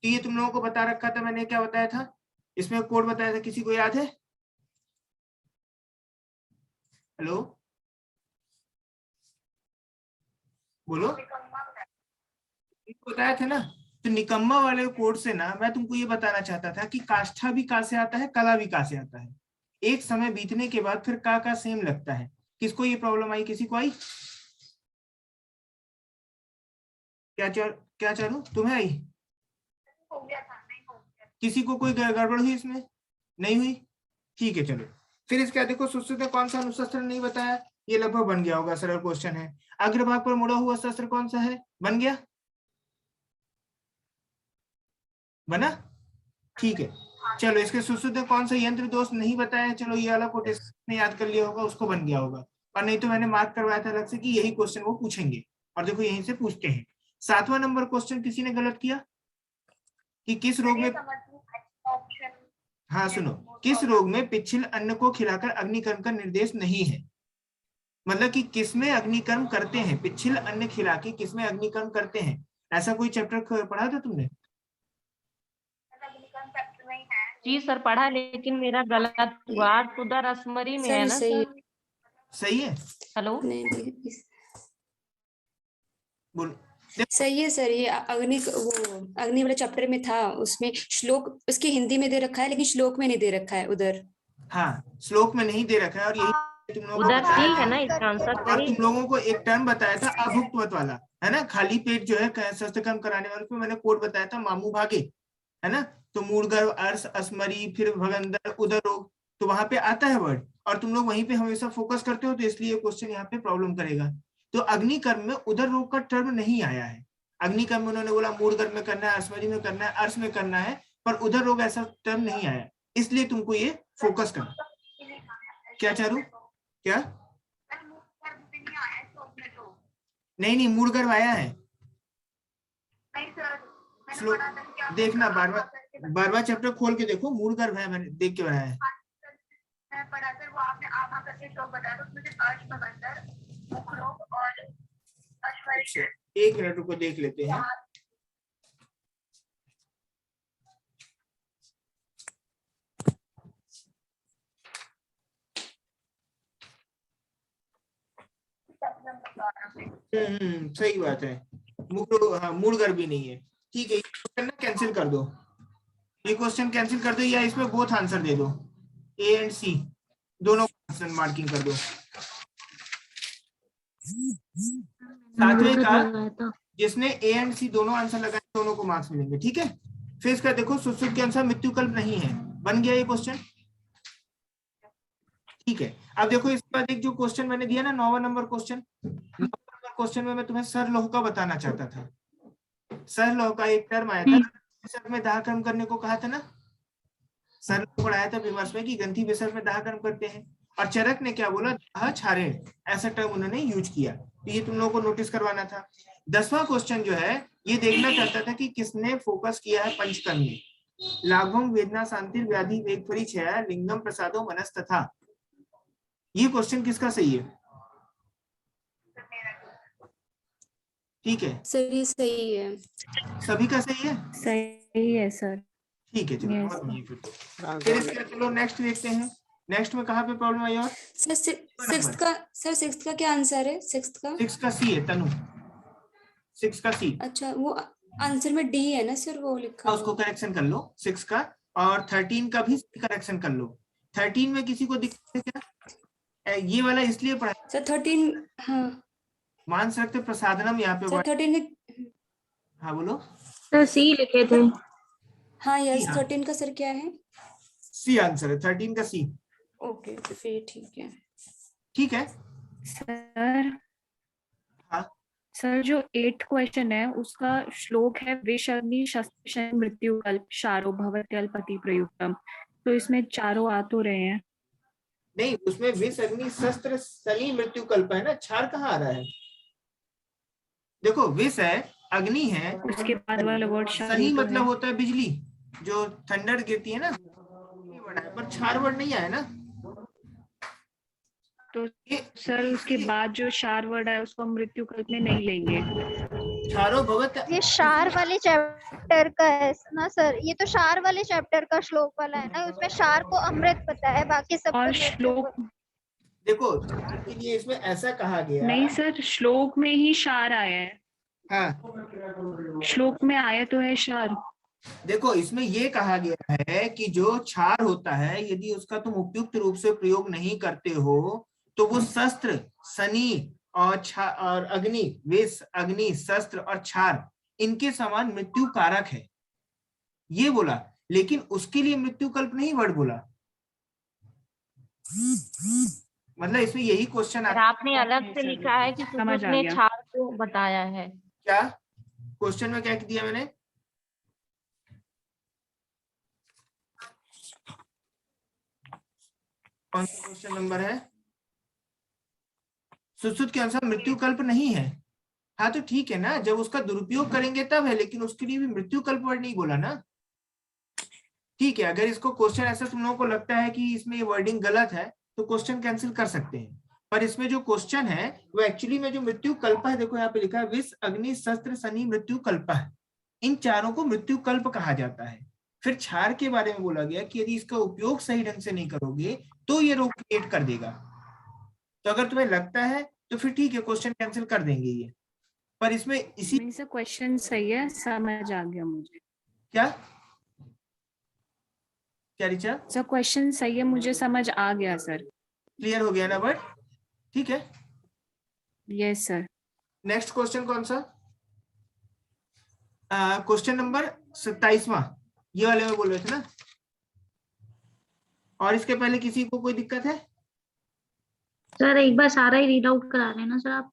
तो ये तुम लोगों को बता रखा था मैंने, क्या बताया था इसमें, कोड बताया था, किसी को याद है? हेलो बोलो, बताया था ना। तो निकम्मा वाले कोड से ना मैं तुमको ये बताना चाहता था कि काष्ठा भी कहाँ से आता है, कला भी कहाँ से आता है। एक समय बीतने के बाद फिर का सेम लगता है। किसको ये प्रॉब्लम आई, किसी को आई? क्या चालू तुम्हें आई? किसी को कोई गड़बड़ हुई इसमें? नहीं हुई? ठीक है चलो। फिर इसका देखो सुश्रुत ने कौन सा अनुशस्त्र नहीं बताया, ये लगभग बन गया होगा, सरल क्वेश्चन है। अग्रभाग पर मुड़ा हुआ शस्त्र कौन सा है, बन गया, बना? ठीक है चलो। इसके सुश्रुत ने कौन सा यंत्र दोष नहीं बताया, चलो ये वाला कोटेशन ने याद कर लिया होगा, उसको बन गया होगा। और नहीं तो मैंने मार्क करवाया था अलग से कि यही क्वेश्चन वो पूछेंगे, और देखो यहीं से पूछते हैं। 7वां नंबर क्वेश्चन किसी ने गलत किया कि किस रोग में, हाँ सुनो, किस रोग में पिच्छिल अन्न को खिलाकर अग्निकर्म का निर्देश नहीं है। मतलब कि किसमें अग्निकर्म करते हैं, पिच्छिल अन्न खिला के किसमें अग्निकर्म करते हैं, ऐसा कोई चैप्टर पढ़ा था तुमने? जी सर पढ़ा, लेकिन मेरा गलत हुआ, उधर असमरी में है ना सर? सही है। हेलो बोलो। सही है सर, ये अग्नि वाला चैप्टर में था, उसमें श्लोक उसकी हिंदी में दे रखा है लेकिन श्लोक में नहीं दे रखा है उधर। हाँ श्लोक में नहीं दे रखा है, और यही तुम लोगों को उधर बताया सी था। है ना इसका आंसर और सही। तुम लोगों को एक टर्म बताया था अभुक्तवत वाला, है ना, खाली पेट जो है शस्त्र कर्म कराने वाले, उसमें मैंने कोड बताया था मामू भागे, है ना। तो मूलगर्भ, अर्श, अस्मरी, फिर भगंदर, उदर रोग, तो वहां पे आता है वर्ड, और तुम लोग वहीं पे हमेशा फोकस करते हो, तो इसलिए क्वेश्चन यहाँ पे प्रॉब्लम करेगा। तो अग्निकर्म में उदर रोग का टर्म नहीं आया है। अग्निकर्म में उन्होंने बोला मूलगर्भ में करना है, अस्मरी में करना है, अर्श में करना है, पर उदर रोग ऐसा टर्म नहीं आया, इसलिए तुमको ये फोकस करना। क्या चारू, क्या? नहीं मूलगर्भ आया है, देखना बारवा चैप्टर खोल के देखो, मूलगर्भ है, मैंने देख के बनाया है। एक मिनट रुको, देख लेते हैं। सही बात है, मूलगर्भ भी नहीं है। ठीक है, ये क्वेश्चन ना कैंसिल कर दो, ये क्वेश्चन कैंसिल कर दो, या इसमें बोथ आंसर दे दो, ए एंड सी दोनों आंसर मार्किंग कर दो। 7वें का जिसने ए एंड सी दोनों आंसर लगाए, दोनों को मार्क्स मिलेंगे। ठीक है, फिर इसका देखो सुश्रुत के अनुसार मृत्युकल्प नहीं है, बन गया ये क्वेश्चन। ठीक है, अब देखो इसके बाद एक जो क्वेश्चन मैंने दिया ना, 9वां नंबर क्वेश्चन, 9वां नंबर क्वेश्चन में मैं तुम्हें सरलोह का बताना चाहता था। सरलोह का एक टर्म आया था, विसर्ग में दाह कर्म करने को कहा था ना, सरलोह पढ़ाया था विमर्श में कि ग्रंथि विसर्ग में दाह कर्म करते हैं, और चरक ने क्या बोला, दाह क्षारेण, ऐसा टर्म उन्होंने यूज किया, तो ये तुम लोगों को नोटिस करवाना था। 10वां क्वेश्चन जो है ये देखना चाहता था कि किसने फोकस किया है पंचकर्म में, लाघवम वेदना शांति व्याधि वेग परिचय लिंगम प्रसादो मनस तथा, ये क्वेश्चन किसका सही है? ठीक है सर ये सही है, सभी का सही है, सही है सर। ठीक है चलो बहुत बढ़िया। फिर इसके चलो नेक्स्ट देखते हैं, नेक्स्ट में कहाँ पे प्रॉब्लम आई, और सर सिक्स्थ का क्या आंसर है? सिक्स्थ का सी है तनु, 6 का सी। अच्छा, वो आंसर में डी है ना सर, वो लिखा उसको करेक्शन कर लो 6 का, और 13 का भी करेक्शन कर लो। 13 में किसी को दिक्कत है क्या? ये वाला इसलिए पढ़ा सर 13, हाँ मान सकते प्रसादनम यहाँ पे सर 13 में, हाँ बोलो सर सी लिखे थे। हाँ यस 13 का सर क्या है? सी आंसर है, 13 का सी। ओके तो फिर ठीक है। ठीक है सर हाँ सर जो 8th क्वेश्चन है उसका श्लोक है विष अग्नि शस्त्र मृत्यु कल्प शारो भवत्यल्पति प्रयुक्तम, तो इसमें चारों आ तो रहे हैं। नहीं, उसमें विष अग्नि शस्त्र शनि मृत्यु कल्प है ना, क्षार कहाँ आ रहा है? देखो विष है, अग्नि है, उसके बाद वाला वर्ड शनि मतलब होता है बिजली, जो थंडर गिरती है ना, पर क्षार वर्ड नहीं आया ना, तो सर उसके बाद जो शार वर्ड है उसको हम मृत्यु कल्प में नहीं लेंगे। क्षारो भवत, ये शार वाले चैप्टर का है ना सर, ये तो शार वाले चैप्टर का श्लोक वाला है ना, उसमें शार को अमृत पता है, बाकी सब और तो मृत्यु श्लोक को। देखो क्षार के लिए इसमें ऐसा कहा गया। नहीं सर, श्लोक में ही शार आया है, हाँ श्लोक में आया तो है शार। देखो इसमें ये कहा गया है कि जो क्षार होता है यदि उसका तुम उपयुक्त रूप से प्रयोग नहीं करते हो तो वो शस्त्र, शनि और अग्नि, विष, अग्नि, शस्त्र और क्षार इनके समान मृत्यु कारक है, ये बोला। लेकिन उसके लिए मृत्यु कल्प नहीं वर्ड बोला। मतलब इसमें यही क्वेश्चन और आता आपने अलग से लिखा है कि समझ सुश्रुत आ ने गया। क्षार को बताया है। क्या क्वेश्चन में क्या दिया मैंने? कौन सा क्वेश्चन नंबर है? सुश्रुत के अनुसार मृत्यु कल्प नहीं है। हाँ तो ठीक है ना, जब उसका दुरुपयोग करेंगे तब है, लेकिन उसके लिए भी मृत्यु कल्प वर्ड नहीं बोला ना। ठीक है, अगर इसको क्वेश्चन ऐसा तुम लोगों को लगता है कि इसमें ये वर्डिंग गलत है तो क्वेश्चन कैंसिल कर सकते हैं, पर इसमें जो क्वेश्चन है वो एक्चुअली में जो मृत्यु कल्प है, देखो यहाँ पे लिखा है विष, अग्नि, शस्त्र, शनि, मृत्यु कल्प है। इन चारों को मृत्यु कल्प कहा जाता है। फिर क्षार के बारे में बोला गया कि यदि इसका उपयोग सही ढंग से नहीं करोगे तो ये रोग क्रिएट कर देगा। तो अगर तुम्हें लगता है तो फिर ठीक है, क्वेश्चन कैंसिल कर देंगे ये, पर इसमें इसी नहीं सर, क्वेश्चन सही है, समझ आ गया मुझे। क्या क्या रिचा? सर क्वेश्चन सही है, मुझे समझ आ गया सर। क्लियर हो गया ना वर्ड? ठीक है, यस सर। नेक्स्ट क्वेश्चन कौन सा? क्वेश्चन नंबर 27वां, ये वाले में बोल रहे थे ना। और इसके पहले किसी को कोई दिक्कत है? सर एक बार सारा ही रीड आउट करा लेना सर आप।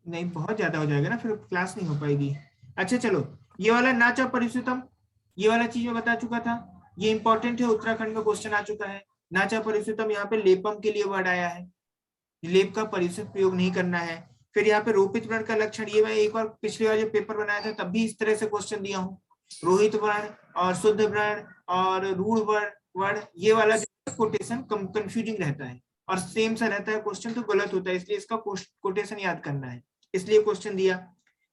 नहीं, बहुत ज्यादा हो जाएगा ना, फिर क्लास नहीं हो पाएगी। अच्छा चलो, ये वाला नाचा परिश्रुतम, ये वाला चीज मैं बता चुका था, ये इंपॉर्टेंट है, उत्तराखंड में क्वेश्चन आ चुका है। नाचा परिश्रुतम, यहाँ पे लेपम के लिए वर्ड आया है, लेप का परिश्रुत प्रयोग नहीं करना है। फिर यहाँ पे रोहित वर्ण का लक्षण, ये मैं एक बार पिछली बार जो पेपर बनाया था तब भी इस तरह से क्वेश्चन दिया हूँ। रोहित वर्ण और शुद्ध वर्ण और रूढ़ वर्ण, ये वाला कोटेशन कंफ्यूजिंग रहता है और सेम सा रहता है क्वेश्चन, तो गलत होता है, इसलिए इसका कोटेशन याद करना है, इसलिए क्वेश्चन दिया।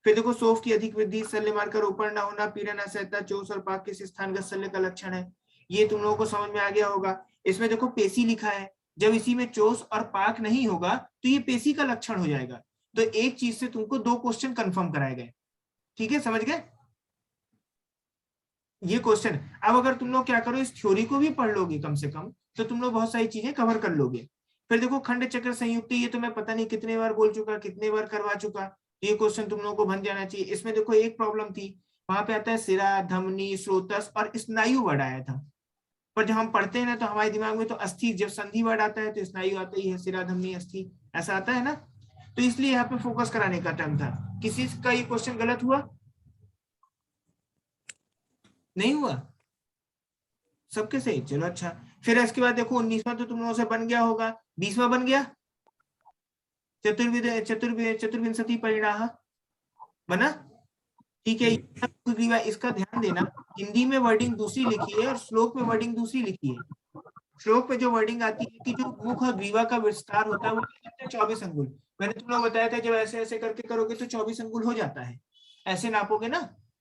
फिर देखो सोफ की अधिक वृद्धि, शल्य मार्ग का रोपण न होना, पीड़ा न सहता, चोस और पाक किस स्थानगत शल्य का लक्षण है, ये तुम लोगों को समझ में आ गया होगा। इसमें देखो पेशी लिखा है, जब इसी में चोस और पाक नहीं होगा तो ये पेशी का लक्षण हो जाएगा। तो एक चीज से तुमको 2 क्वेश्चन कंफर्म कराए गए, ठीक है, समझ गए ये क्वेश्चन। अब अगर तुम लोग क्या करो, इस थ्योरी को भी पढ़ लोगे कम से कम, तो तुम लोग बहुत सारी चीजें कवर कर लोगे। फिर देखो खंड चक्र संयुक्त, ये तो मैं पता नहीं कितने बार बोल चुका, कितने बार करवा चुका, ये क्वेश्चन तुम लोगों को बन जाना चाहिए। इसमें देखो एक प्रॉब्लम थी, वहां पे आता है सिरा, धमनी, स्रोतस और स्नायु वर्ड आया था, पर जब हम पढ़ते हैं ना तो हमारे दिमाग में तो अस्थि, जब संधि वर्ड आता है तो स्नायु आता ही है, सिरा, धमनी, अस्थि, ऐसा आता है ना, तो इसलिए यहाँ पे फोकस कराने का टाइम था। किसी का ये क्वेश्चन गलत हुआ? नहीं हुआ, सबके सही, चलो अच्छा। फिर इसके बाद देखो 19वां तो तुम लोगों से बन गया होगा, 20वां बन गया, चतुर्विंशति परिणाह बना, ठीक है। इसका ध्यान देना, हिंदी में वर्डिंग दूसरी लिखी है और श्लोक में वर्डिंग दूसरी लिखी है। श्लोक में जो वर्डिंग आती है कि जो मुख और ग्रीवा का विस्तार होता है वो 24 अंगुल, मैंने तुम लोग बताया था जब ऐसे ऐसे करके करोगे तो 24 अंगुल हो जाता है, ऐसे नापोगे ना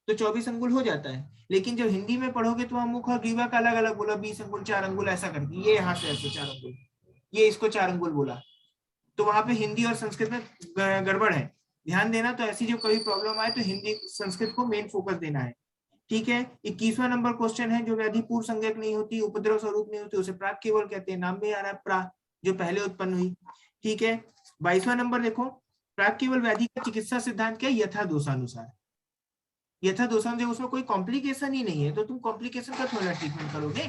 तो 24 अंगुल हो जाता है। लेकिन जब हिंदी में पढ़ोगे तो वहां मुख और ग्रीवा का अलग अलग बोला, 20 अंगुल, 4 अंगुल ऐसा करके, ये यहाँ से ऐसे 4 अंगुल, ये इसको 4 अंगुल बोला, तो वहां पे हिंदी और संस्कृत में गड़बड़ है, ध्यान देना। तो ऐसी जो कभी प्रॉब्लम आए तो हिंदी संस्कृत को मेन फोकस देना है, ठीक है। 21वां नंबर क्वेश्चन है, जो व्याधि पूर्व संज्ञक नहीं होती, उपद्रव स्वरूप नहीं होती, उसे प्राक केवल कहते हैं, नाम में आ रहा है प्रा, जो पहले उत्पन्न हुई, ठीक है। 22वां नंबर देखो, प्राक केवल व्याधि का चिकित्सा सिद्धांत क्या है? यथा दोषानुसार, यथा दोषानुसार, उसमें कोई कॉम्प्लिकेशन ही नहीं है तो तुम कॉम्प्लिकेशन का थोड़ा ट्रीटमेंट करोगे,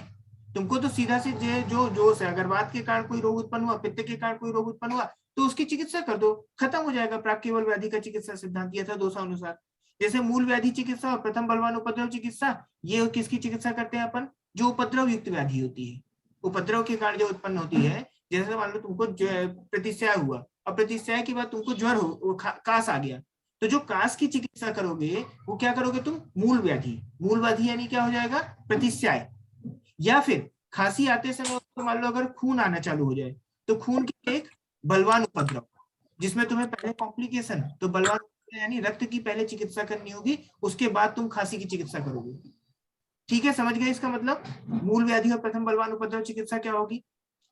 तुमको तो सीधा से जो जोश है, अगर वात के कारण कोई रोग उत्पन्न हुआ, पित्त के कारण कोई रोग उत्पन्न हुआ तो उसकी चिकित्सा कर दो, खत्म हो जाएगा। प्राक केवल व्याधि का चिकित्सा सिद्धांत यथा दोषानुसार। जैसे मूल व्याधि चिकित्सा और प्रथम बलवान उपद्रव चिकित्सा, ये किसकी चिकित्सा करते हैं अपन? जो उपद्रव युक्त व्याधि होती है, उपद्रव के कारण जो उत्पन्न होती है, जैसे मान लो तुमको प्रतिस्याय हुआ और प्रतिस्याय के बाद तुमको ज्वर हो, कास आ गया, तो जो कास की चिकित्सा करोगे वो क्या करोगे तुम? मूल व्याधि, मूल व्याधि यानी क्या हो जाएगा? प्रतिस्याय। या फिर खांसी आते समय तो मान लो अगर खून आना चालू हो जाए तो खून की एक बलवान उपद्रव, जिसमें तुम्हें पहले कॉम्प्लिकेशन, तो बलवान यानी रक्त की पहले चिकित्सा करनी होगी, उसके बाद तुम खांसी की चिकित्सा करोगे। ठीक है, समझ गए इसका मतलब? मूल व्याधि और प्रथम बलवान उपद्रव चिकित्सा क्या होगी।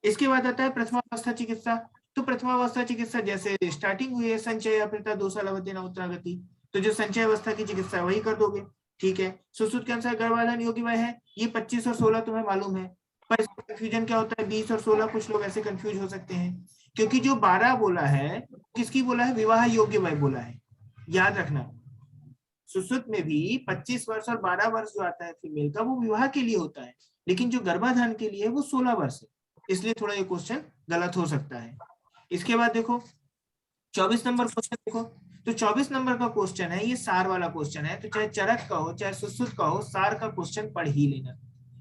इसके बाद आता है प्रथमावस्था चिकित्सा। तो प्रथमावस्था चिकित्सा जैसे स्टार्टिंग हुई है संचय अपृता दोषालवती नवत्रागति, तो जो संचय अवस्था की चिकित्सा वही कर दोगे। ठीक है, सुश्रुत के अनुसार गर्भाधान योग्य वय है, ये 25 और 16 तुम्हें मालूम है, पर इसका कंफ्यूजन क्या होता है 20 और 16, कुछ लोग ऐसे कंफ्यूज हो सकते हैं, क्योंकि जो 12 बोला है किसकी बोला है, विवाह योग्य वय बोला है। याद रखना सुश्रुत में भी 25 वर्ष और 12 वर्ष जो आता है फीमेल का वो विवाह के लिए होता है, लेकिन जो गर्भाधान के लिए वो 16 वर्ष है, इसलिए थोड़ा ये क्वेश्चन गलत हो सकता है। इसके बाद देखो 24 नंबर क्वेश्चन देखो, तो 24 नंबर का क्वेश्चन है, ये सार वाला क्वेश्चन है, तो चाहे चरक का हो चाहे सुश्रुत का हो, सार का क्वेश्चन पढ़ ही लेना,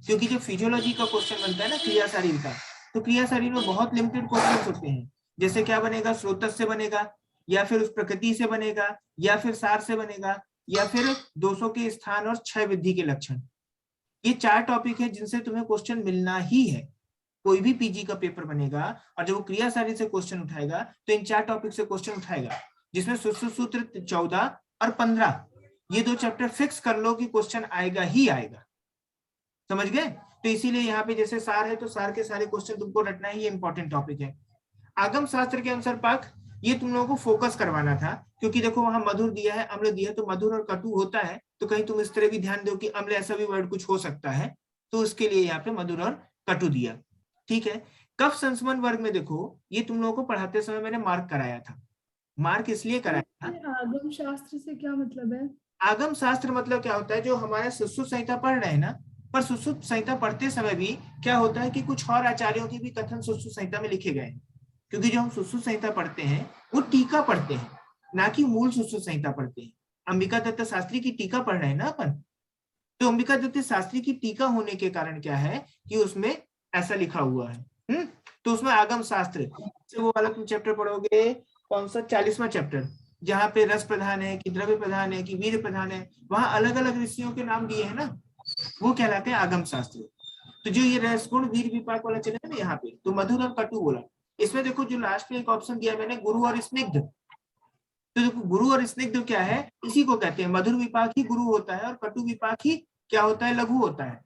क्योंकि जो फिजियोलॉजी का क्वेश्चन बनता है ना क्रिया शरीर का, तो क्रिया शरीर में बहुत लिमिटेड क्वेश्चन होते हैं, जैसे क्या बनेगा, स्रोतस से बनेगा, या फिर उस प्रकृति से बनेगा, या फिर सार से बनेगा, या फिर दोषों के स्थान और क्षय वृद्धि के लक्षण। ये 4 टॉपिक है जिनसे तुम्हें क्वेश्चन मिलना ही है। कोई भी पीजी का पेपर बनेगा और जब वो क्रिया सारी से क्वेश्चन उठाएगा तो इन 4 टॉपिक से क्वेश्चन उठाएगा, जिसमें सूत्र 14 और 15, ये 2 चैप्टर फिक्स कर लो कि क्वेश्चन आएगा ही आएगा। समझ गए? तो इसीलिए यहाँ पे जैसे सार है तो सार के सारे क्वेश्चन तुमको रटना है, ये इंपॉर्टेंट टॉपिक है। आगम शास्त्र के अनुसार पाक, ये तुम लोगों को फोकस करवाना था, क्योंकि देखो वहां मधुर दिया है, अम्ल दिया है, तो मधुर और कटु होता है, तो कहीं तुम इस तरह भी ध्यान दो कि अम्ल ऐसा भी वर्ड कुछ हो सकता है, तो उसके लिए यहाँ पे मधुर और कटु दिया। ठीक है, कफ संस्मरण वर्ग में देखो ये तुम लोगों को पढ़ाते समय मैंने मार्क कराया था। मार्क इसलिए कराया था, आगम शास्त्र से क्या मतलब है? आगम शास्त्र मतलब क्या होता है, जो हमारे सुश्रुत संहिता पढ़ रहे हैं ना, पर सुश्रुत संहिता पढ़ते समय भी क्या होता है कि कुछ और आचार्यों के भी कथन सुश्रुत संहिता में लिखे गए हैं, क्योंकि जो हम सुश्रुत संहिता पढ़ते हैं वो टीका पढ़ते हैं, ना कि मूल सुश्रुत संहिता पढ़ते हैं। अंबिका दत्त शास्त्री की टीका पढ़ रहे हैं ना अपन, तो अंबिका दत्त शास्त्री की टीका होने के कारण क्या है कि उसमें ऐसा लिखा हुआ है। तो उसमें आगम शास्त्र से वो वाला तुम चैप्टर पढ़ोगे, कौन सा 40वां चैप्टर, जहाँ पे रस प्रधान है कि द्रव्य प्रधान है कि वीर प्रधान है, वहां अलग अलग ऋषियों के नाम दिए हैं ना, वो कहलाते हैं आगम शास्त्र। तो जो ये रस गुण वीर विपाक वाला चले ना यहाँ पे, तो मधुर और कटु बोला। इसमें देखो जो लास्ट में एक ऑप्शन दिया मैंने, गुरु और स्निग्ध, तो देखो गुरु और स्निग्ध क्या है, इसी को कहते हैं। मधुर विपाक ही गुरु होता है और कटु विपाक ही क्या होता है, लघु होता है,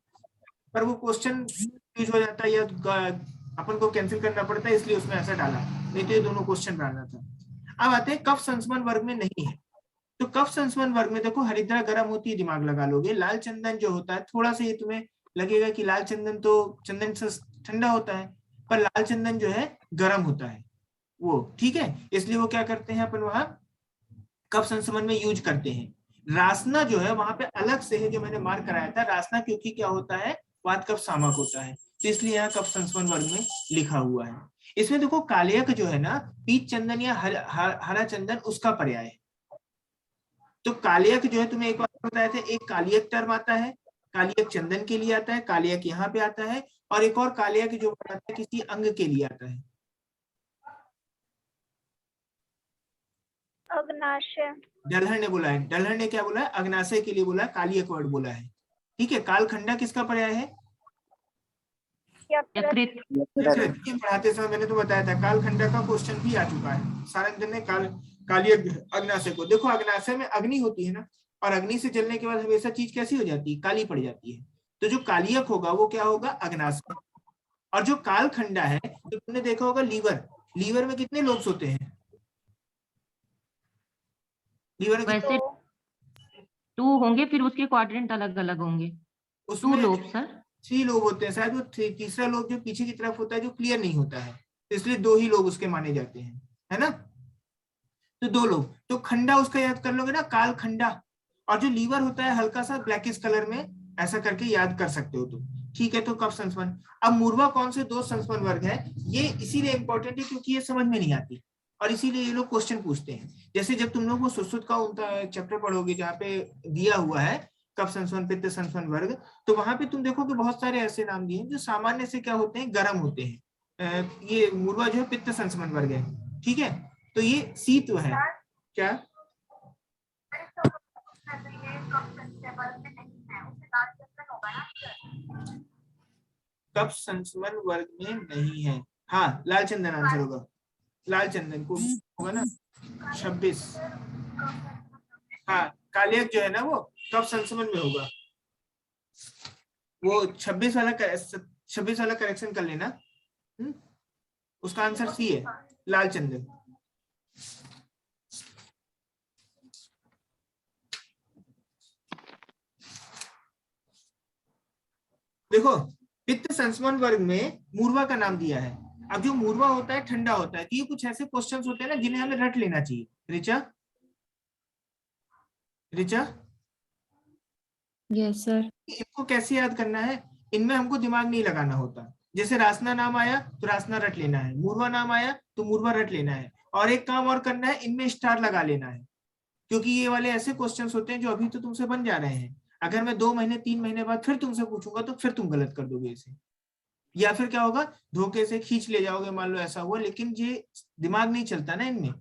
पर वो क्वेश्चन यूज हो जाता है या अपन को कैंसिल करना पड़ता है, इसलिए उसमें ऐसा डाला, नहीं तो ये दोनों क्वेश्चन डालना था। अब आते हैं कफ संस्मरण वर्ग में नहीं है, तो कफ संस्मरण वर्ग में देखो हरिद्रा गर्म होती है, दिमाग लगा लोगे। लाल चंदन जो होता है, थोड़ा सा ये तुम्हें लगेगा कि लाल चंदन तो चंदन से ठंडा होता है, पर लाल चंदन जो है गर्म होता है वो, ठीक है, इसलिए वो क्या करते हैं अपन वहां कफ संस्मरण में यूज करते हैं। रासना जो है वहां पे अलग से है, जो मैंने मार्क कराया था रासना, क्योंकि क्या होता है वात कफ सामक होता है, तो इसलिए यहाँ कफ संस्मरण वर्ग में लिखा हुआ है। इसमें देखो कालियक जो है ना, पीत चंदन या हरा चंदन उसका पर्याय है। तो कालियक जो है तुम्हें एक बार बताया था, एक कालियक टर्म आता है, कालियक चंदन के लिए आता है, कालियक यहाँ पे आता है, और एक और कालियक जो आता है किसी अंग के लिए आता है। अग्नाशय। डलहर ने बोला है, डलहर ने क्या बोला है, अग्नाशय के लिए बोला है, कालियक वर्ड बोला है। ठीक है, कालखंडा किसका पर्याय है, यकृत। पढ़ाते समय मैंने तो बताया था, कालखंडा का क्वेश्चन भी आ चुका है, सारंगधर ने कालियक अग्नाशय को। देखो अग्नाशय में अग्नि होती है ना, और अग्नि से जलने के बाद हमेशा चीज कैसी हो जाती है, काली पड़ जाती है, तो जो कालियक होगा वो क्या होगा, अग्नाशय। और जो कालखंडा है, तो तुमने देखा होगा लीवर, लीवर में कितने लोब्स होते हैं, लीवर वैसे 2 होंगे, फिर उसके क्वाड्रेंट अलग अलग होंगे। 2 लोब सर, 3 लोब होते हैं शायद, वो तीसरा लोब जो पीछे की तरफ होता है जो क्लियर नहीं होता है, तो इसलिए 2 ही लोब उसके माने जाते हैं, है ना, तो 2 लोब। तो खंडा उसका याद कर लोगे ना, काल खंडा, और जो लीवर होता है हल्का सा ब्लैकिश कलर में, ऐसा करके याद कर सकते हो तुम। ठीक है, तो कफ संस्मरण। अब मूर्वा कौन से 2 संस्मरण वर्ग है, ये इसीलिए इंपॉर्टेंट है क्योंकि ये समझ में नहीं आती, और इसीलिए ये लोग क्वेश्चन पूछते हैं। जैसे जब तुम लोग वो सुश्रुत का उनका चैप्टर पढ़ोगे जहाँ पे दिया हुआ है कफ संस्मरण पित्त संस्मरण वर्ग, तो वहां पे तुम देखोगे बहुत सारे ऐसे नाम दिए हैं जो सामान्य से क्या होते हैं, गर्म होते हैं। ये मूर्वा जो है पित्त संस्मरण वर्ग है, ठीक है, तो ये शीत है क्या, कफ संस्मरण वर्ग में नहीं है। हाँ, लाल चंदन आंसर होगा, लाल चंदन को होगा ना 26। हाँ, कालियक जो है ना वो कब संस्मरण में होगा, वो 26 वाला करेक्शन कर लेना। उसका आंसर सी है, लाल चंदन। देखो पित्त संस्मरण वर्ग में मूर्वा का नाम दिया है। अब जो मूर्वा होता है ठंडा होता है, तो ये कुछ ऐसे क्वेश्चंस होते हैं ना जिन्हें हमें रट लेना चाहिए। Richa, Richa yes sir. इनको कैसे याद करना है, इनमें हमको दिमाग नहीं लगाना होता। जैसे रासना नाम आया तो रासना रट लेना है, मूर्वा नाम आया तो मूर्वा रट लेना है, और एक काम और करना है, इनमें स्टार लगा लेना है, क्योंकि ये वाले ऐसे क्वेश्चंस होते हैं जो अभी तो तुमसे बन जा रहे हैं। अगर मैं 2 महीने 3 महीने बाद फिर तुमसे पूछूंगा तो फिर तुम गलत कर दोगे इसे, या फिर क्या होगा, धोखे से खींच ले जाओगे, मान लो ऐसा हुआ। लेकिन ये दिमाग नहीं चलता ना इनमें,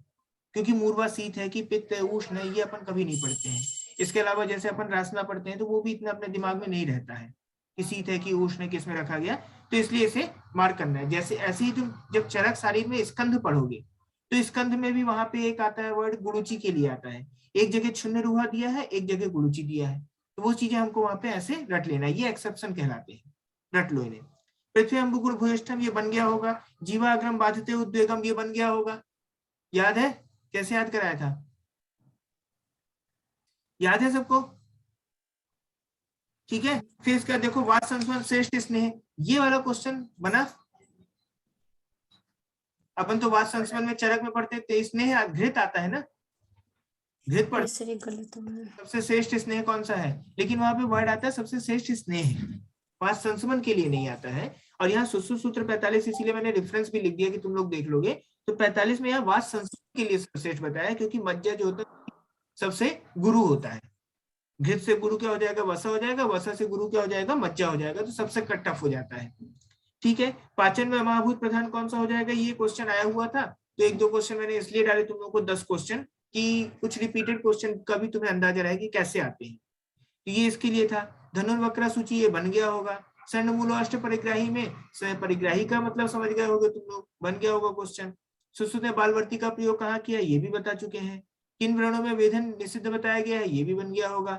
क्योंकि मूर्वा शीत है कि पित्त है, उष्ण है, ये अपन कभी नहीं पढ़ते हैं। इसके अलावा जैसे अपन रासना पढ़ते हैं तो वो भी इतना अपने दिमाग में नहीं रहता है कि शीत है कि उष्ण है, किस में रखा गया, तो इसलिए इसे मार्क करना है। जैसे ऐसे ही तुम जब चरक शारीर में स्कंध पढ़ोगे तो स्कंध में भी वहां पे एक आता है वर्ड गुरुचि के लिए आता है, एक जगह शून्य रुहा दिया है, एक जगह गुरुचि दिया है, तो वो चीजें हमको वहां पे ऐसे रट लेना है, ये एक्सेप्शन कहलाते हैं, रट लो इन्हें। पृथ्वी अंबुकुर भूयिष्ठम ये बन गया होगा, जीवाग्रम बाधिते उद्वेगम ये बन गया होगा, याद है कैसे याद कराया था, याद है सबको? ठीक है, फिर इसका देखो वाद संस्मरण श्रेष्ठ स्नेह, ये वाला क्वेश्चन बना। अपन तो वाद संस्मरण में चरक में पढ़ते थे, स्नेह घृत आता है ना, घृत पढ़, सबसे श्रेष्ठ स्नेह कौन सा है, लेकिन वहां पे वर्ड आता है सबसे श्रेष्ठ स्नेह, वाद संस्मरण के लिए नहीं आता है। और यहाँ सुश्रुत सूत्र 45, इसीलिए मैंने रेफरेंस भी लिख दिया कि तुम लोग देख लोगे, तो 45 में यहाँ वाद संस्मरण के लिए श्रेष्ठ बताया, क्योंकि मज्जा जो होता है सबसे गुरु होता है, घृत से गुरु क्या हो जाएगा, वसा हो जाएगा, वसा से गुरु क्या हो जाएगा, मज्जा हो जाएगा, तो सबसे कट ऑफ हो जाता है। ठीक है, पाचन में महाभूत प्रधान कौन सा हो जाएगा, ये क्वेश्चन आया हुआ था, तो 1-2 क्वेश्चन मैंने इसलिए डाले तुम लोगों को 10 क्वेश्चन, कि कुछ रिपीटेड क्वेश्चन का भी तुम्हें अंदाजा रहे कि कैसे आते हैं, तो ये इसके लिए था। धनुर्वक्र सूची ये बन गया होगा। स्वर्ण मूल अष्ट परिग्राही में परिग्राही का मतलब समझ गए होगे तुम लोग, बन गया होगा क्वेश्चन। सुश्रुत ने बालवर्ती का प्रयोग कहाँ किया, ये भी बता चुके हैं। किन व्रणों में वेदन निषिद्ध बताया गया है, ये भी बन गया होगा।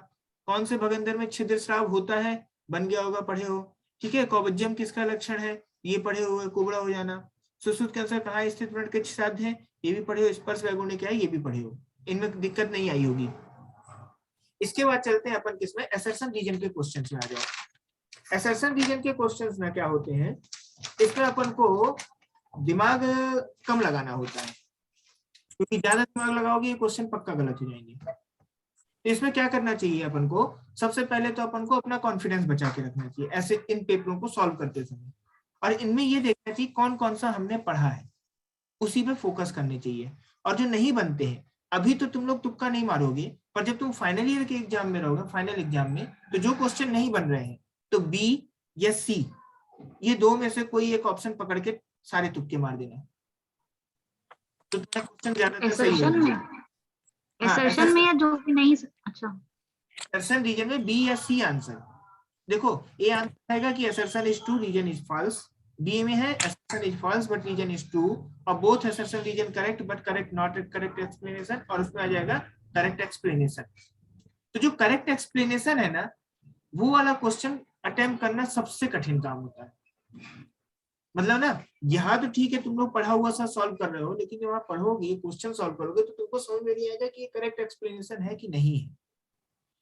कौन से भगंदर में छिद्र स्राव होता है, बन गया होगा, पढ़े हो। ठीक है, कौबज्यम किसका लक्षण है, ये पढ़े हुए, कुबड़ा हो जाना। सुश्रुत के अनुसार कहाँ स्थित व्रण के साध्य है, ये भी पढ़े हो। स्पर्श वैगुण्य क्या है, ये भी पढ़े हो, इनमें दिक्कत नहीं आई होगी। इसके बाद चलते हैं अपन किसमें, एसर्शन रीजन के क्वेश्चंस में आ जाओ। एसर्शन रीजन के क्वेश्चंस में क्या होते हैं, इसमें अपन को दिमाग कम लगाना होता है, क्योंकि ज्यादा दिमाग लगाओगे ये क्वेश्चन पक्का गलत हो जाएंगे। तो इसमें क्या करना चाहिए अपन को, सबसे पहले तो अपन को अपना कॉन्फिडेंस बचा के रखना चाहिए ऐसे इन पेपरों को सॉल्व करते समय, और इनमें ये देखना चाहिए कौन कौन सा हमने पढ़ा है, उसी पे फोकस करने चाहिए। और जो नहीं बनते हैं, अभी तो तुम लोग तुक्का नहीं मारोगे, पर जब तुम फाइनल ईयर के एग्जाम में रहोगे, फाइनल एग्जाम में, तो जो क्वेश्चन नहीं बन रहे हैं तो बी या सी, ये 2 में से कोई एक ऑप्शन पकड़ के सारे तुक्के मार देना, तो तुम्हारा क्वेश्चन ज्यादातर सही होगा। एसर्शन में या जो भी नहीं, अच्छा एसर्शन रीजन में बी या सी आंसर। देखो ए आंसर आएगा कि assertion is true, reason is false. B में है assertion is false but reason is true, और both assertion reason correct but correct not correct explanation, और उसमें आ जाएगा करेक्ट एक्सप्लेनेशन। तो जो करेक्ट एक्सप्लेनेशन है ना, वो वाला क्वेश्चन अटेम्प्ट करना सबसे कठिन काम होता है। मतलब ना, यहाँ तो ठीक है तुम लोग पढ़ा हुआ सा सॉल्व कर रहे हो, लेकिन जब आप पढ़ोगे क्वेश्चन सॉल्व करोगे तो तुमको समझ में नहीं आएगा कि ये करेक्ट एक्सप्लेनेशन है कि नहीं है।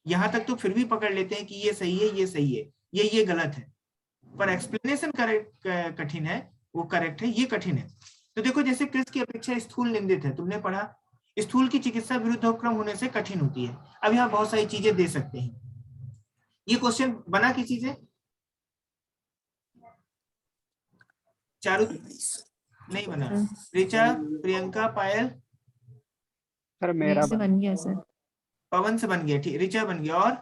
यहाँ तक तो फिर भी पकड़ लेते हैं कि ये सही है, ये सही है, ये गलत है, पर एक्सप्लेनेशन करेक्ट कठिन है, वो करेक्ट है, ये कठिन है। तो देखो जैसे कृष्ण की अपेक्षा स्थूल निंदित है, तुमने पढ़ा, स्थूल की चिकित्सा विरुद्धोपक्रम होने से कठिन होती है। अब यहाँ बहुत सारी चीजें दे सकते हैं। ये क्वेश्चन बना किसी से, चारू नहीं बना, ऋचा, प्रियंका, पायल, सर मेरा बन गया सर, पवन से बन गया, ठीक, ऋचा बन गया, और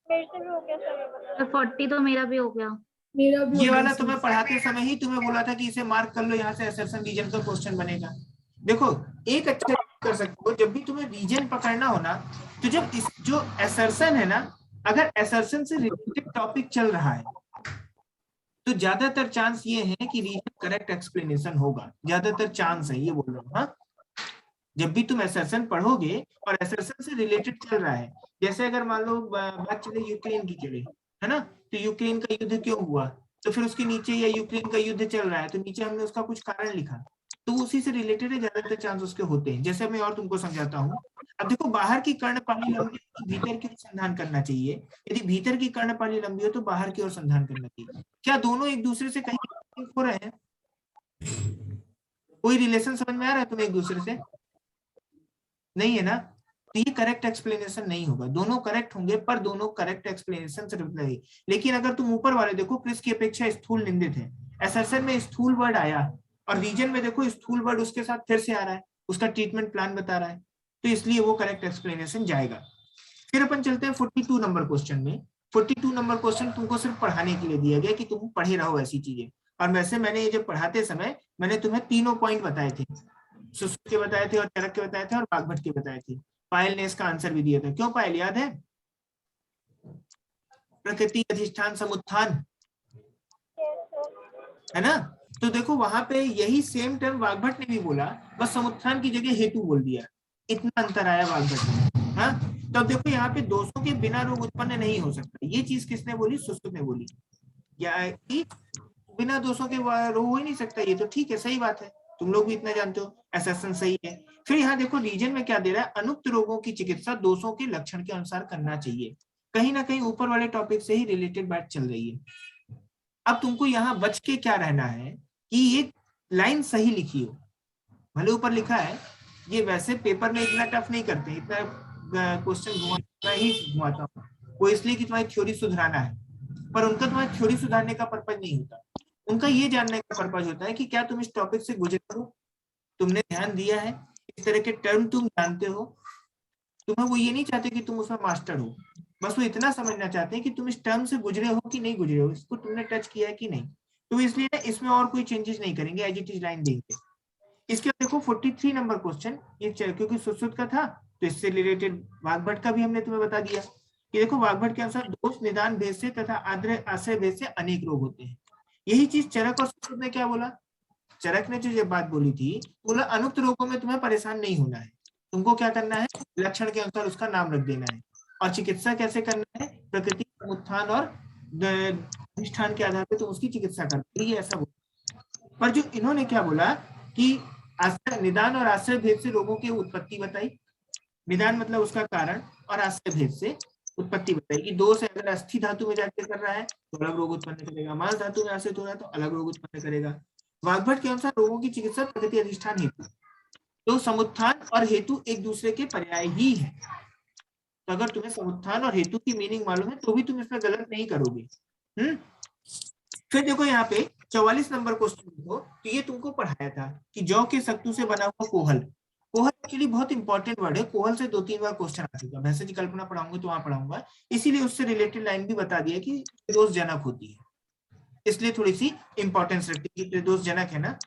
मेरे से भी हो गया सर, 40 तो मेरा भी हो गया। मेरा भी ये हो वाला गया तुम्हें सर। पढ़ाते समय ही तुम्हें बोला था कि इसे मार्क कर लो, यहाँ से एसर्शन रीजन का क्वेश्चन बनेगा। देखो एक अच्छा कर सकते हो, जब भी तुम्हें रीजन पकड़ना हो ना, तो जब इस जो एसर्शन है ना, अगर एसर्शन से रिलेटेड टॉपिक चल रहा है तो ज्यादातर चांस ये है कि रीजन करेक्ट एक्सप्लेनेशन होगा, ज्यादातर चांस है, ये बोल रहा हूँ। हाँ, जब भी तुम असर्शन पढ़ोगे और असर्शन से रिलेटेड चल रहा है, जैसे अगर मान लो बात चले यूक्रेन की चले, है ना, तो यूक्रेन का युद्ध क्यों हुआ, तो फिर उसके नीचे या यूक्रेन का युद्ध चल रहा है तो नीचे हमने उसका कुछ कारण लिखा, तो उसी से रिलेटेड ज्यादातर चांस उसके होते हैं। जैसे मैं और तुमको समझाता हूँ, अब देखो बाहर की कर्णपाली लंबी है तो भीतर की ओर संधान करना चाहिए, यदि भीतर की कर्णपाली लंबी हो तो बाहर की ओर संधान करना चाहिए। क्या दोनों एक दूसरे से कहीं हो रहे हैं? कोई रिलेशन समझ में आ रहा है तुम्हें एक दूसरे से? नहीं है ना, तो ये करेक्ट एक्सप्लेनेशन नहीं होगा। दोनों करेक्ट होंगे पर दोनों करेक्ट एक्सप्लेनेशन से नहीं। लेकिन अगर तुम ऊपर वाले देखो, क्रिस की अपेक्षा स्थूल निंदित है, असर्शन में स्थूल वर्ड आया और रीजन में देखो स्थूल वर्ड उसके साथ फिर से आ रहा है, उसका ट्रीटमेंट प्लान बता रहा है, तो इसलिए वो करेक्ट एक्सप्लेनेशन जाएगा। फिर अपन चलते हैं 42 नंबर क्वेश्चन में। 42 नंबर क्वेश्चन तुमको सिर्फ पढ़ाने के लिए दिया गया कि तुम पढ़े रहो ऐसी चीजें। और वैसे मैंने ये जब पढ़ाते समय मैंने तुम्हें तीनों पॉइंट बताए थे, सुश्रुत के बताए थे और चरक के बताए थे और वाग्भट के बताए थे। पायल ने इसका आंसर भी दिया था। क्यों पायल, याद है? प्रकृति अधिष्ठान समुत्थान, है ना? तो देखो वहां पे यही सेम टर्म वाग्भट ने भी बोला, बस समुत्थान की जगह हेतु बोल दिया, इतना अंतर आया वाग्भट में। हाँ, तब देखो यहाँ पे दोषों के बिना रोग उत्पन्न नहीं हो सकता, ये चीज किसने बोली? सुश्रुत ने बोली, या कि बिना दोषों के रोग हो ही नहीं सकता। ये तो ठीक है, सही बात है, तुम लोग भी इतना जानते हो, असर्शन सही है। फिर यहाँ देखो रीजन में क्या दे रहा है, अनुक्त रोगों की चिकित्सा दोषों के लक्षण के अनुसार करना चाहिए। कहीं ना कहीं ऊपर वाले टॉपिक से ही रिलेटेड बात चल रही है। अब तुमको यहाँ बच के क्या रहना है कि एक लाइन सही लिखी हो, भले ऊपर लिखा है, ये वैसे पेपर में इतना टफ नहीं करते, इतना क्वेश्चन घुमाता ही घुमाता हूँ वो इसलिए कि तुम्हारी थ्योरी सुधराना है, पर उनका तुम्हारी थ्योरी सुधारने का पर्पज नहीं होता, उनका ये जानने का पर्पज होता है कि क्या तुम इस टॉपिक से गुजरे हो, तुमने ध्यान दिया है, इस तरह के टर्म तुम जानते हो। तुम्हें वो ये नहीं चाहते कि तुम उसमें मास्टर हो, बस वो इतना समझना चाहते हैं कि तुम इस टर्म से गुजरे हो कि नहीं गुजरे हो, इसको तुमने टच किया है कि नहीं। तो इसलिए ना इसमें और कोई चेंजेस नहीं करेंगे, एज इट इज लाइन देंगे। इसके बाद देखो 43 नंबर क्वेश्चन, ये क्योंकि सुश्रुत का था तो इससे रिलेटेड वाग्भट का भी हमने तुम्हें बता दिया कि देखो वाग्भट के अनुसार दोष निदान भेद से तथा आश्रय भेद से अनेक रोग होते हैं। यही चीज चरक और सुश्रुत ने क्या बोला? चरक ने जो बात बोली थी, बोला अनुक्त रोगों में तुम्हें परेशान नहीं होना है, तुमको क्या करना है, लक्षण के अनुसार उसका नाम रख देना है, और चिकित्सा कैसे करना है, प्रकृति उत्थान और अधिष्ठान के आधार पर तुम उसकी चिकित्सा करते हो, ऐसा बोला। पर जो इन्होंने क्या बोला कि आश्रय निदान और आश्रय भेद से रोगों की उत्पत्ति बताई, निदान मतलब उसका कारण, और आश्रय भेद से उत्पत्ति बताई कि दोष अगर अस्थि धातु में जाकर कर रहा है तो अलग रोग उत्पन्न करेगा, मांस धातु में आश्रित हो रहा है तो अलग रोग उत्पन्न करेगा। वाग्भट के अनुसार रोगों की चिकित्सा प्रकृति अधिष्ठान हेतु, तो समुत्थान और हेतु एक दूसरे के पर्याय ही है। तो अगर तुम्हें समुत्थान और हेतु की मीनिंग मालूम है तो भी तुम इसमें गलत नहीं करोगे। फिर देखो यहाँ पे 44 नंबर क्वेश्चन देखो, तो ये तुमको पढ़ाया था कि जौ के सत्तू से बना हुआ कोहल। कोहल एक्चुअली बहुत इंपॉर्टेंट वर्ड है, कोहल से 2-3 बार क्वेश्चन आ चुका, वैसे जी कल्पना पढ़ाऊंगा तो वहां पढ़ाऊंगा, इसीलिए उससे रिलेटेड लाइन भी बता दिया कि त्रिदोष जनक होती है, इसलिए थोड़ी सी इंपॉर्टेंस रखती है, त्रिदोष जनक है ना।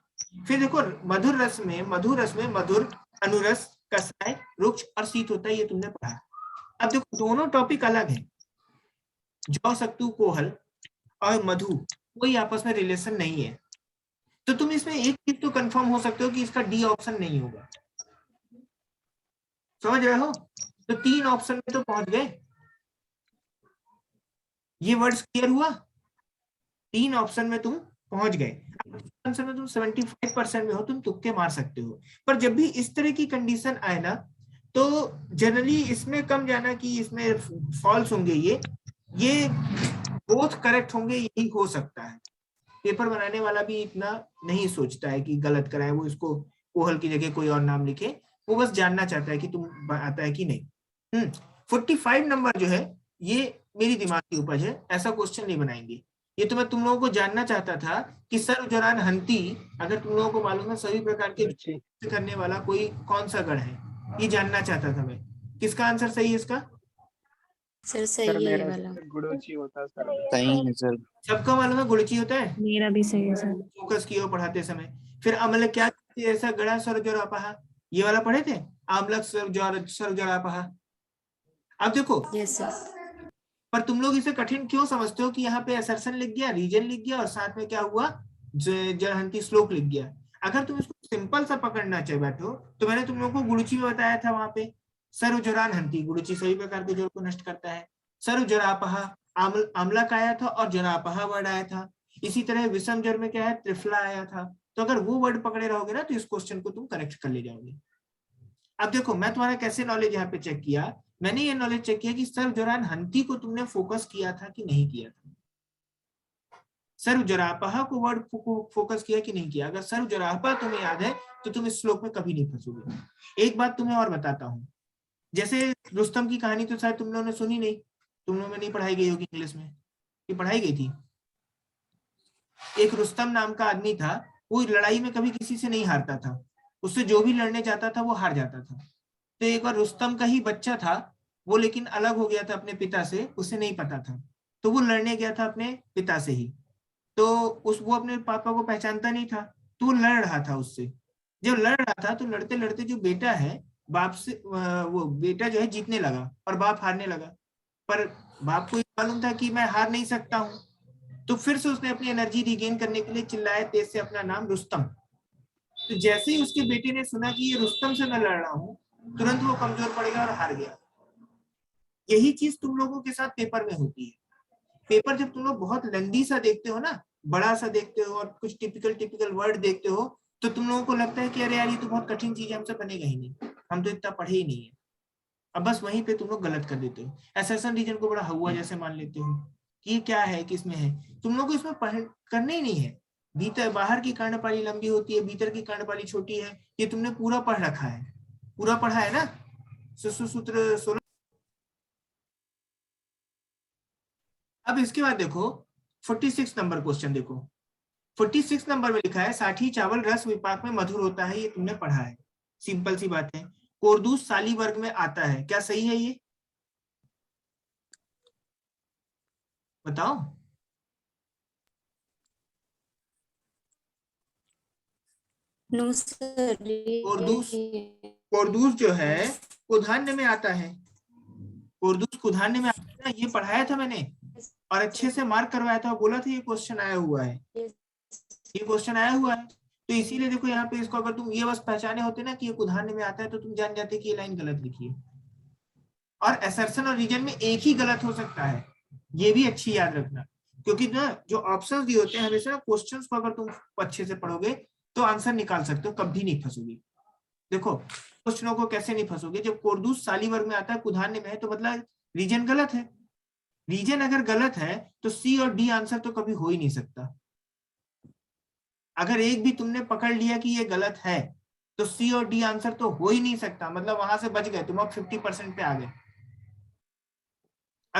फिर देखो मधुर रस में मधुर, अनुरस, कसाय, रुक्ष और शीत होता है, ये तुमने पढ़ा। अब देखो दोनों टॉपिक अलग है, जौ सत्तू कोहल और मधु कोई आपस में रिलेशन नहीं है, तो तुम इसमें एक चीज तो कंफर्म हो सकते हो कि इसका डी ऑप्शन नहीं होगा, समझ रहे हो? तो 3 ऑप्शन में तो पहुंच गए, ये वर्ड्स क्लियर हुआ, 3 ऑप्शन में तुम पहुंच गए। आंसर में तुम 75% में हो, तुम तुक्के मार सकते हो, पर जब भी इस तरह की कंडीशन आए ना तो जनरली इसमें कम जाना कि इसमें फॉल्स होंगे, ये बोथ करेक्ट होंगे, यही हो सकता है। पेपर बनाने वाला भी इतना नहीं सोचता है कि गलत कराए, वो इसको कोहल की जगह कोई और नाम लिखे, वो बस जानना चाहता है कि तुम आता है कि नहीं। 45 नंबर जो है ये मेरी दिमाग की उपज है, ऐसा क्वेश्चन नहीं बनाएंगे, ये तो मैं तुम लोगों को जानना चाहता था कि सर्व जरान हंती, अगर तुम लोगों को मालूम है सभी प्रकार के करने वाला कोई कौन सा गण है, ये जानना चाहता था मैं। किसका आंसर सही है इसका? सर सही है ये वाला, गुड़ोची होता है सर। सही है सर। सबका मालूम है गुड़ची होता है, मेरा भी सही है सर। फोकस किया पढ़ाते समय। फिर अमल क्या ऐसा गड़ा सर्वजरापहा, ये वाला पढ़े थे, आमलक सर्वजरापहा। अब देखो यस सर, पर तुम लोग इसे कठिन क्यों समझते हो कि यहाँ पे असर्शन लिख गया, रीजन लिख गया और साथ में क्या हुआ, जरहंती श्लोक लिख गया। अगर तुम इसको सिंपल सा पकड़ना चाहे बैठो तो मैंने तुम लोगों को गुरुची में बताया था, वहां पे सर्वज्वरान हंति, गुरुची सभी प्रकार के ज्वर को नष्ट करता है। सर्वज्वरापह आम्ला का आया था और ज्वरापह वर्ड आया था। इसी तरह विषम ज्वर में क्या है, त्रिफला आया था। तो अगर वो वर्ड पकड़े रहोगे ना तो इस क्वेश्चन को तुम करेक्ट कर ले जाओगे। अब देखो मैं तुम्हारा कैसे नॉलेज यहाँ पे चेक किया, मैंने ये नॉलेज चेक किया कि सर्वज्वरान हंति को तुमने फोकस किया था कि नहीं किया था, सर्वज्वरापह को वर्ड फोकस किया कि नहीं किया। अगर सर्वज्वरापह तुम्हें याद है तो तुम इस श्लोक में कभी नहीं फंसोगे। एक बात तुम्हें और बताता हूँ, जैसे रुस्तम की कहानी तो शायद तुम लोगों ने सुनी नहीं, तुम लोगों में नहीं पढ़ाई गई होगी इंग्लिश में, ये पढ़ाई गई थी। एक रुस्तम नाम का आदमी था, वो लड़ाई में कभी किसी से नहीं हारता था, उससे जो भी लड़ने जाता था वो हार जाता था। तो एक बार रुस्तम का ही बच्चा था, वो लेकिन अलग हो गया था अपने पिता से, उसे नहीं पता था, तो वो लड़ने गया था अपने पिता से ही। तो वो अपने पापा को पहचानता नहीं था, तो वो लड़ रहा था उससे। जब लड़ रहा था तो लड़ते लड़ते जो बेटा है बाप से, वो बेटा जो है जीतने लगा और बाप हारने लगा। पर बाप को मालूम था कि मैं हार नहीं सकता हूँ, तो फिर से उसने अपनी एनर्जी रिगेन करने के लिए चिल्लाया तेज से अपना नाम रुस्तम। तो जैसे ही उसके बेटे ने सुना कि ये रुस्तम से मैं लड़ रहा हूँ, तुरंत वो कमजोर पड़ गया और हार गया। यही चीज तुम लोगों के साथ पेपर में होती है। पेपर जब तुम लोग बहुत लंबी सा देखते हो ना, बड़ा सा देखते हो और कुछ टिपिकल वर्ड देखते हो, तो तुम लोगों को लगता है कि अरे यार ये तो बहुत कठिन चीज है, हमसे बनेगा ही नहीं, हम तो इतना पढ़े ही नहीं है। अब बस वहीं पे तुम लोग गलत कर देते हो, असर्शन रीजन को बड़ा हवा जैसे मान लेते हो कि ये क्या है, किसमें है। तुम लोग को इसमें करने ही नहीं है। भीतर बाहर की कर्णपाली लंबी होती है, भीतर की कर्णपाली छोटी है, ये तुमने पूरा पढ़ रखा है, पूरा पढ़ा है ना सूत्र 16। अब इसके बाद देखो 46 नंबर क्वेश्चन देखो, 46 नंबर में लिखा है साठी चावल रस विपाक में मधुर होता है, ये तुमने पढ़ा है, सिंपल सी बात है। कोरदूस साली वर्ग में आता है, क्या सही है ये बताओ? नो सर, कोरदूस जो है कुधान्य में आता है, कोरदूस कुधान्य में आता है ना, ये पढ़ाया था मैंने और अच्छे से मार्क करवाया था, बोला था ये क्वेश्चन आया हुआ है, ये क्वेश्चन आया हुआ है। तो इसीलिए देखो यहाँ पे इसको अगर तुम ये बस पहचाने होते ना कि ये कुधान्य में आता है तो तुम जान जाते कि ये लाइन गलत लिखी है। और असर्शन और रीजन में एक ही गलत हो सकता है, ये भी अच्छी याद रखना, क्योंकि ना जो ऑप्शंस दिए होते हैं हमेशा ना क्वेश्चंस को अगर तुम अच्छे से पढ़ोगे तो आंसर निकाल सकते हो, कभी नहीं फंसोगे। देखो क्वेश्चनों को कैसे नहीं फंसोगे, जब कोरदूस साली वर्ग में आता है कुधान्य में है तो मतलब रीजन गलत है। रीजन अगर गलत है तो सी और डी आंसर तो कभी हो ही नहीं सकता। अगर एक भी तुमने पकड़ लिया कि ये गलत है तो सी और डी आंसर तो हो ही नहीं सकता, मतलब वहां से बच गए तुम, अब 50% पे आ गए।